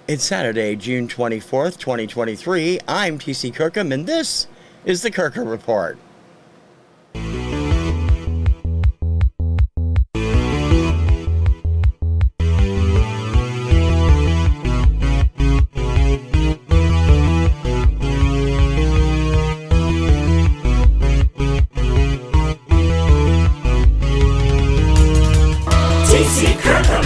It's Saturday, June 24th, 2023. I'm TC Kirkham, and this is the Kirkham Report. TC Kirkham.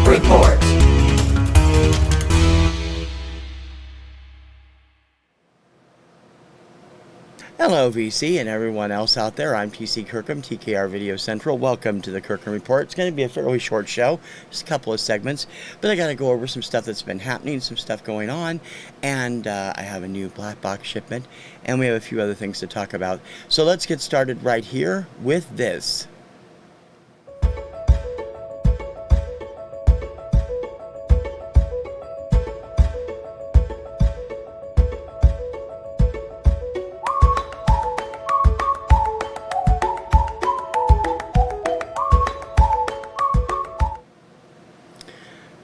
Report. Hello, VC, and everyone else out there. I'm TC Kirkham, TKR Video Central. Welcome to the Kirkham Report. It's going to be a fairly short show, just a couple of segments, but I got to go over some stuff that's been happening, some stuff going on, and I have a new black box shipment, and we have a few other things to talk about. So let's get started right here with this.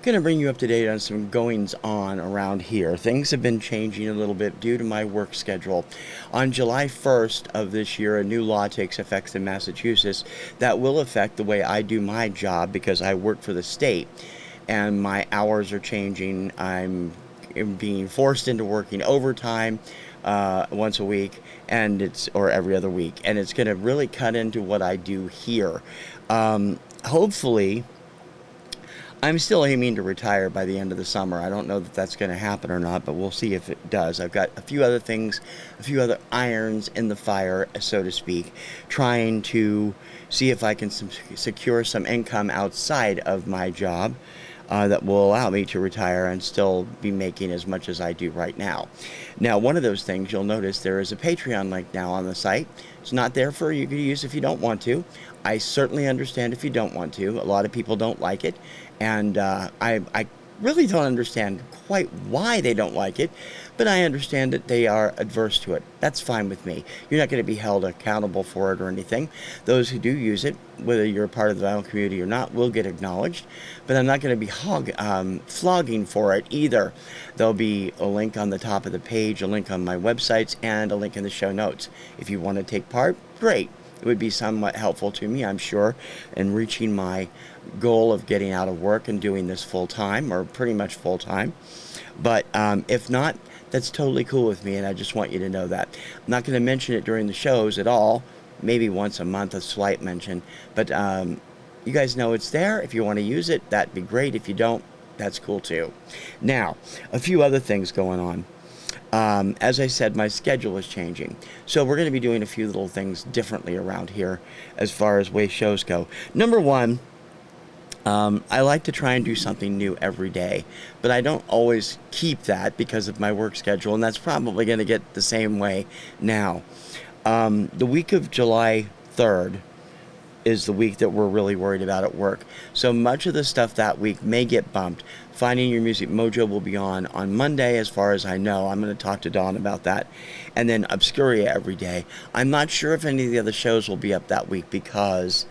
Going to bring you up to date on some goings on around here. Things have been changing a little bit due to my work schedule. On July 1st of this year, a new law takes effect in Massachusetts that will affect the way I do my job because I work for the state and my hours are changing. I'm being forced into working overtime once a week or every other week, and it's going to really cut into what I do here. Hopefully, I'm still aiming to retire by the end of the summer. I don't know that that's going to happen or not, but we'll see if it does. I've got a few other things, a few other irons in the fire, so to speak, trying to see if I can secure some income outside of my job that will allow me to retire and still be making as much as I do right now. Now, one of those things, you'll notice there is a Patreon link now on the site. It's not there for you to use if you don't want to. I certainly understand if you don't want to. A lot of people don't like it, and I really don't understand quite why they don't like it, but I understand that they are adverse to it. That's fine with me. You're not going to be held accountable for it or anything. Those who do use it, whether you're a part of the vinyl community or not, will get acknowledged, but I'm not going to be flogging for it either. There'll be a link on the top of the page, a link on my websites, and a link in the show notes. If you want to take part, great. It would be somewhat helpful to me, I'm sure, in reaching my goal of getting out of work and doing this full-time, or pretty much full-time. But if not, that's totally cool with me, and I just want you to know that. I'm not going to mention it during the shows at all, maybe once a month, a slight mention. But you guys know it's there. If you want to use it, that'd be great. If you don't, that's cool too. Now, a few other things going on. As I said, my schedule is changing. So we're going to be doing a few little things differently around here as far as way shows go. Number one, I like to try and do something new every day, but I don't always keep that because of my work schedule, and that's probably going to get the same way now. The week of July 3rd is the week that we're really worried about at work. So much of the stuff that week may get bumped. Finding Your Music Mojo will be on Monday, as far as I know. I'm going to talk to Dawn about that. And then OBSCURIA every day. I'm not sure if any of the other shows will be up that week because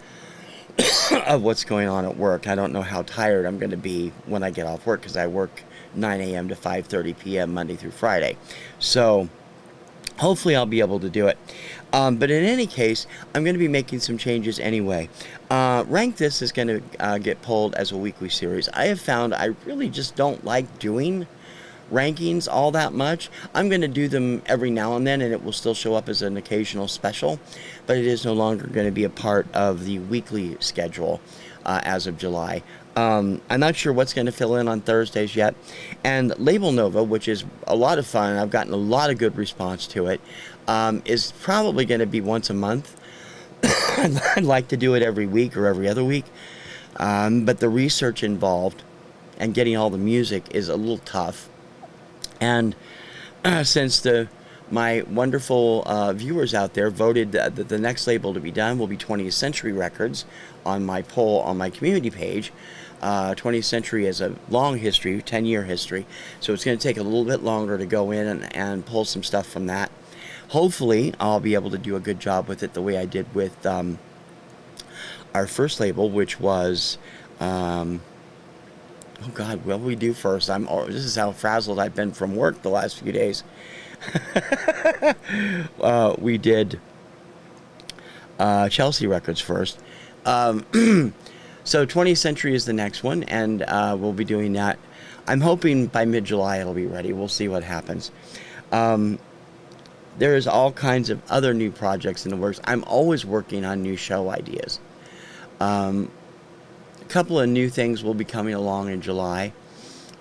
of what's going on at work. I don't know how tired I'm going to be when I get off work because I work 9 a.m. to 5:30 p.m. Monday through Friday. So hopefully I'll be able to do it. But in any case, I'm going to be making some changes anyway. Rank This is going to get pulled as a weekly series. I have found I really just don't like doing rankings all that much. I'm going to do them every now and then, and it will still show up as an occasional special, but it is no longer going to be a part of the weekly schedule as of July. I'm not sure what's going to fill in on Thursdays yet. And Label Nova, which is a lot of fun, I've gotten a lot of good response to it, is probably going to be once a month. I'd like to do it every week or every other week, but the research involved and getting all the music is a little tough. And since the my wonderful viewers out there voted that the next label to be done will be 20th Century Records on my poll on my community page. 20th Century has a long history, 10-year history, so it's going to take a little bit longer to go in and pull some stuff from that. Hopefully, I'll be able to do a good job with it the way I did with our first label, which was, oh God, what will we do first? This is how frazzled I've been from work the last few days. We did Chelsea Records first. So 20th Century is the next one, and we'll be doing that. I'm hoping by mid-July it'll be ready. We'll see what happens. There's all kinds of other new projects in the works. I'm always working on new show ideas. A couple of new things will be coming along in July,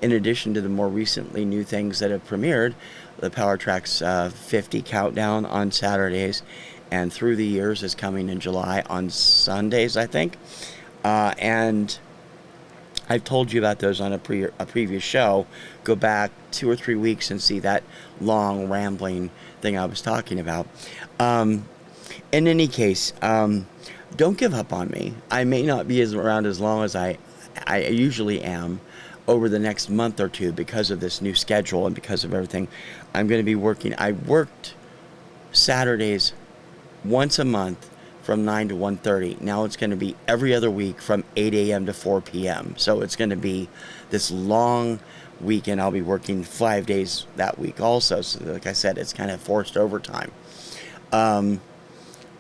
in addition to the more recently new things that have premiered. The Power Tracks 50 Countdown on Saturdays, and Through the Years is coming in July on Sundays, I think. And I've told you about those on a previous show. Go back 2 or 3 weeks and see that long, rambling thing I was talking about. In any case, don't give up on me. I may not be around as long as I usually am over the next month or two because of this new schedule and because of everything. I'm going to be working. I worked Saturdays once a month from 9 to 1:30. Now it's going to be every other week from 8 a.m. to 4 p.m. So it's going to be this long weekend. I'll be working 5 days that week also. So like I said, it's kind of forced overtime.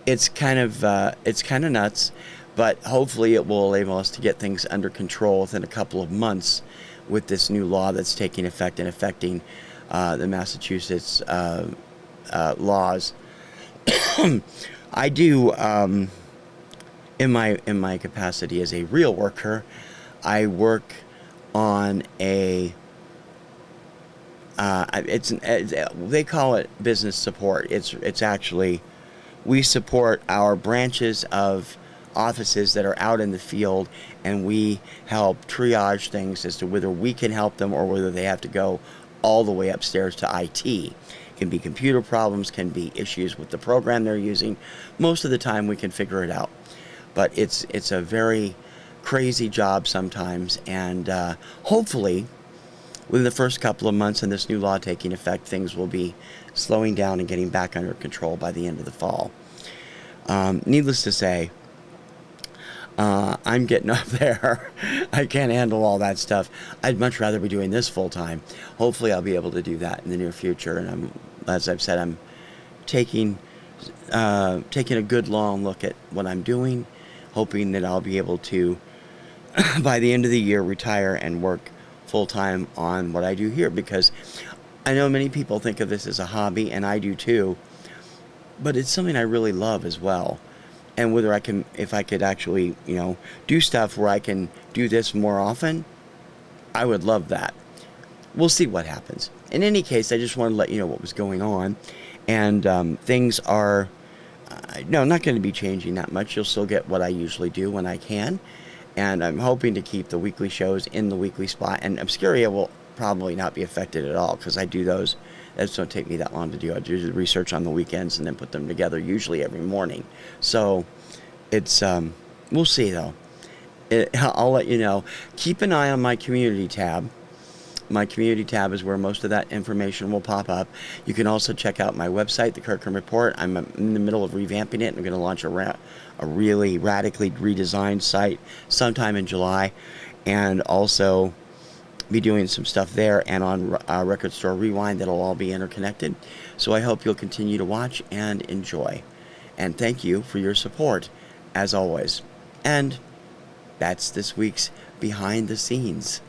It's kind of nuts, but hopefully it will enable us to get things under control within a couple of months with this new law that's taking effect and affecting the Massachusetts laws. I do, in my capacity as a real worker, I work on a, they call it business support. It's actually, we support our branches of offices that are out in the field, and we help triage things as to whether we can help them or whether they have to go all the way upstairs to IT. Can be computer problems, can be issues with the program they're using. Most of the time we can figure it out, but it's a very crazy job sometimes, and hopefully within the first couple of months and this new law taking effect, things will be slowing down and getting back under control by the end of the fall. Needless to say, I'm getting up there. I can't handle all that stuff. I'd much rather be doing this full time. Hopefully I'll be able to do that in the near future. And as I've said, I'm taking a good long look at what I'm doing, hoping that I'll be able to, by the end of the year, retire and work full time on what I do here. Because I know many people think of this as a hobby, and I do too, but it's something I really love as well. And whether if I could actually, do stuff where I can do this more often, I would love that. We'll see what happens. In any case, I just wanted to let you know what was going on. And things are, not going to be changing that much. You'll still get what I usually do when I can. And I'm hoping to keep the weekly shows in the weekly spot. And Obscuria will probably not be affected at all, because I do those. It don't take me that long to do. I do the research on the weekends and then put them together, usually every morning. So it's, we'll see though. I'll let you know. Keep an eye on my community tab. My community tab is where most of that information will pop up. You can also check out my website, the Kirkham Report. I'm in the middle of revamping it. I'm going to launch a really radically redesigned site sometime in July, and also be doing some stuff there and on Record Store Rewind that'll all be interconnected. So I hope you'll continue to watch and enjoy. And thank you for your support, as always. And that's this week's Behind the Scenes.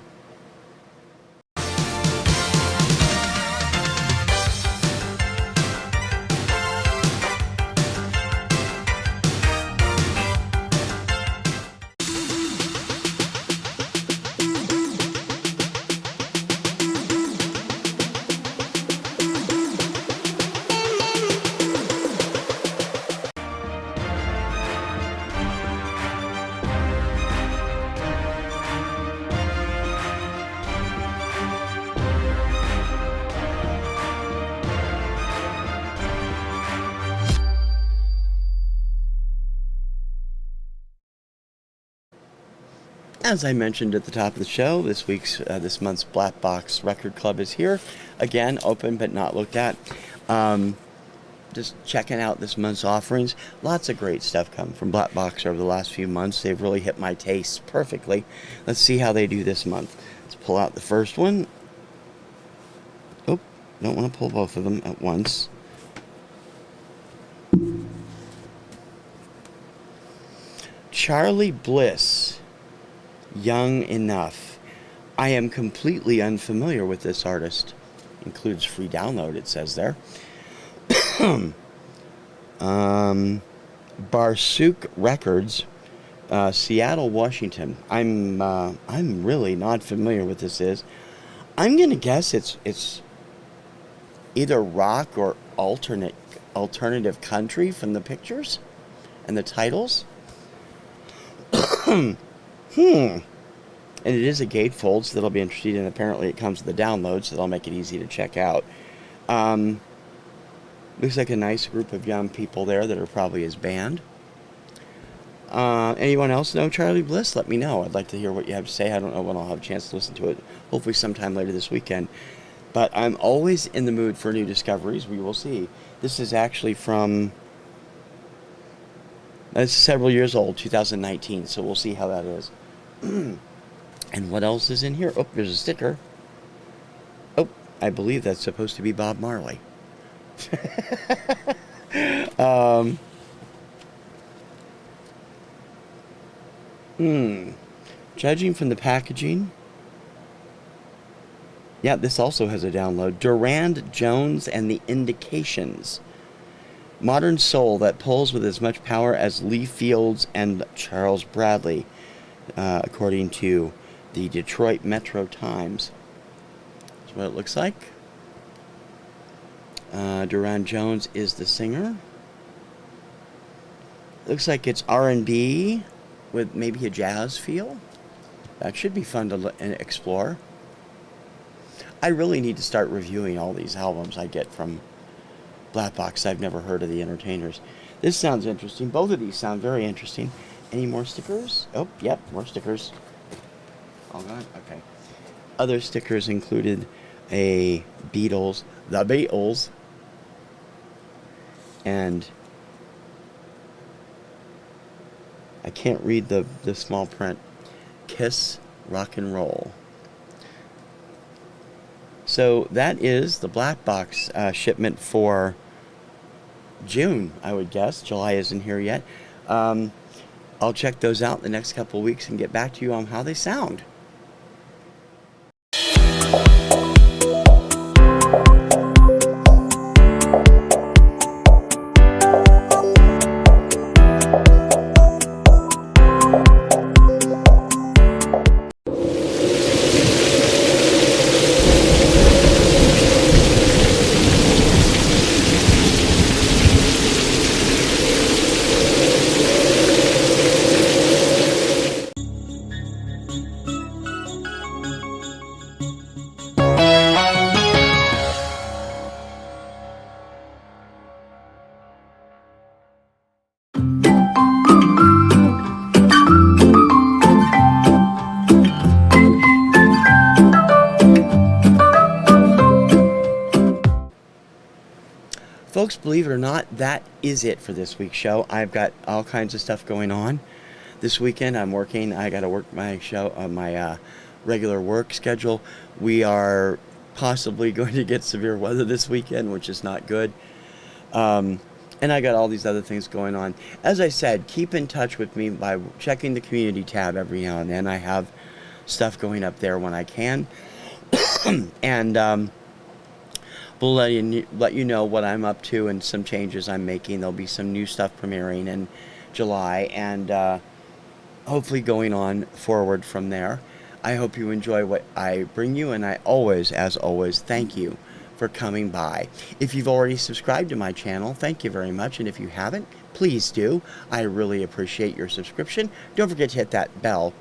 As I mentioned at the top of the show, this month's Black Box Record Club is here. Again, open but not looked at. Just checking out this month's offerings. Lots of great stuff come from Black Box over the last few months. They've really hit my taste perfectly. Let's see how they do this month. Let's pull out the first one. Oh, don't want to pull both of them at once. Charlie Bliss, Young Enough. I am completely unfamiliar with this artist. Includes free download, it says there. Barsook Records, Seattle, Washington. I'm really not familiar with this is. I'm gonna guess it's either rock or alternative country from the pictures and the titles. And it is a gatefold, so that'll be interesting, and apparently it comes with a download, so that'll make it easy to check out. Looks like a nice group of young people there that are probably his band. Anyone else know Charlie Bliss? Let me know. I'd like to hear what you have to say. I don't know when I'll have a chance to listen to it. Hopefully sometime later this weekend. But I'm always in the mood for new discoveries. We will see. This is actually from... It's several years old, 2019, so we'll see how that is. And what else is in here? Oh, there's a sticker. Oh, I believe that's supposed to be Bob Marley. Judging from the packaging, yeah, this also has a download. Durand Jones and the Indications. Modern soul that pulls with as much power as Lee Fields and Charles Bradley, according to the Detroit Metro Times. That's what it looks like. Durand Jones is the singer. Looks like it's R&B with maybe a jazz feel. That should be fun to explore. I really need to start reviewing all these albums I get from Black Box. I've never heard of the entertainers. This sounds interesting. Both of these sound very interesting. Any more stickers? Oh, yep, more stickers. All gone? Okay. Other stickers included the Beatles, and I can't read the small print. Kiss Rock and Roll. So that is the Black Box shipment for June, I would guess. July isn't here yet. I'll check those out in the next couple of weeks and get back to you on how they sound. Folks, believe it or not, that is it for this week's show. I've got all kinds of stuff going on. This weekend I'm working. I got to work my show on my regular work schedule. We are possibly going to get severe weather this weekend, which is not good. And I got all these other things going on. As I said, keep in touch with me by checking the community tab every now and then. I have stuff going up there when I can. And we'll let you know what I'm up to and some changes I'm making. There'll be some new stuff premiering in July, and hopefully going on forward from there. I hope you enjoy what I bring you, and I always, as always, thank you for coming by. If you've already subscribed to my channel, thank you very much, and if you haven't, please do. I really appreciate your subscription. Don't forget to hit that bell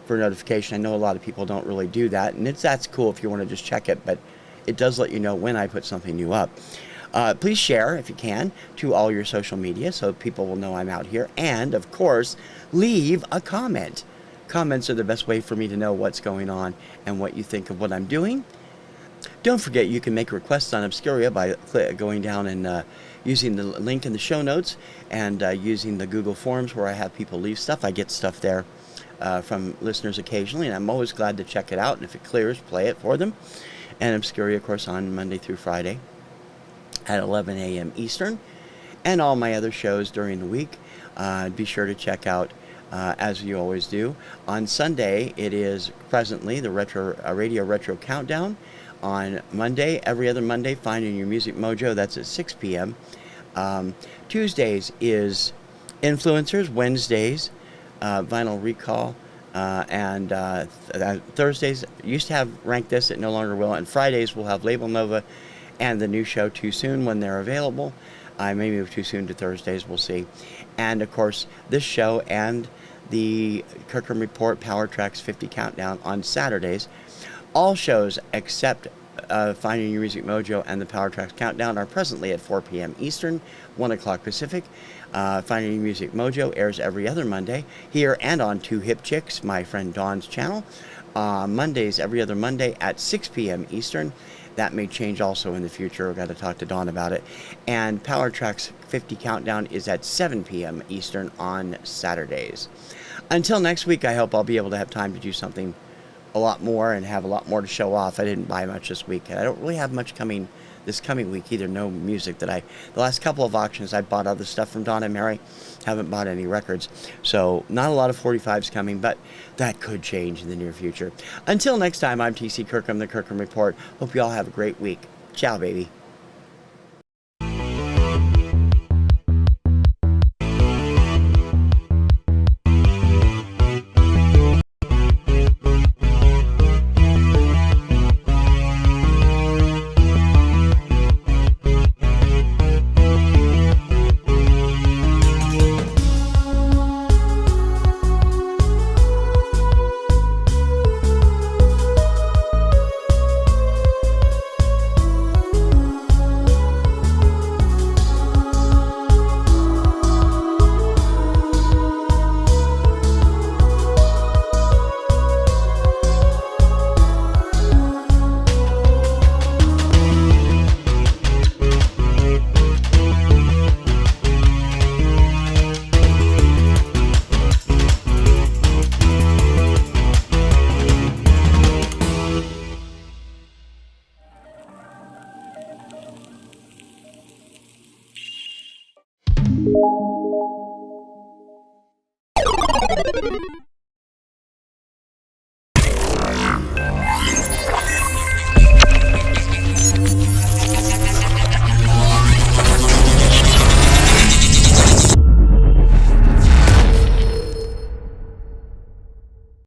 for notification. I know a lot of people don't really do that, and that's cool if you want to just check it, but it does let you know when I put something new up. Please share, if you can, to all your social media so people will know I'm out here. And, of course, leave a comment. Comments are the best way for me to know what's going on and what you think of what I'm doing. Don't forget you can make requests on Obscuria by going down and using the link in the show notes and using the Google Forms where I have people leave stuff. I get stuff there from listeners occasionally, and I'm always glad to check it out, and if it clears, play it for them. And Obscuria, of course, on Monday through Friday at 11 a.m. Eastern, and all my other shows during the week. Be sure to check out, as you always do. On Sunday, it is presently the Radio Retro Countdown. On Monday, every other Monday, Finding Your Music Mojo. That's at 6 p.m. Tuesdays is Influencers. Wednesdays, Vinyl Recall. And Thursdays used to have Rank This, it no longer will. And Fridays we'll have Label Nova and the new show Too Soon when they're available. I may move Too Soon to Thursdays, we'll see. And of course, this show and the Kirkham Report Power Tracks 50 Countdown on Saturdays. All shows except Finding Your Music Mojo and the Power Tracks Countdown are presently at 4 p.m. Eastern, 1 o'clock Pacific. Finding Your Music Mojo airs every other Monday here and on Two Hip Chicks, my friend Dawn's channel. Mondays, every other Monday at 6 p.m. Eastern. That may change also in the future. I've got to talk to Dawn about it. And Power Tracks 50 Countdown is at 7 p.m. Eastern on Saturdays. Until next week, I hope I'll be able to have time to do something a lot more and have a lot more to show off. I didn't buy much this week, and I don't really have much coming this coming week either. No music that the last couple of auctions I bought other stuff from Don and Mary. Haven't bought any records, so not a lot of 45s coming, but that could change in the near future. Until next time, I'm TC Kirkham, the Kirkham Report. Hope you all have a great week. Ciao, baby.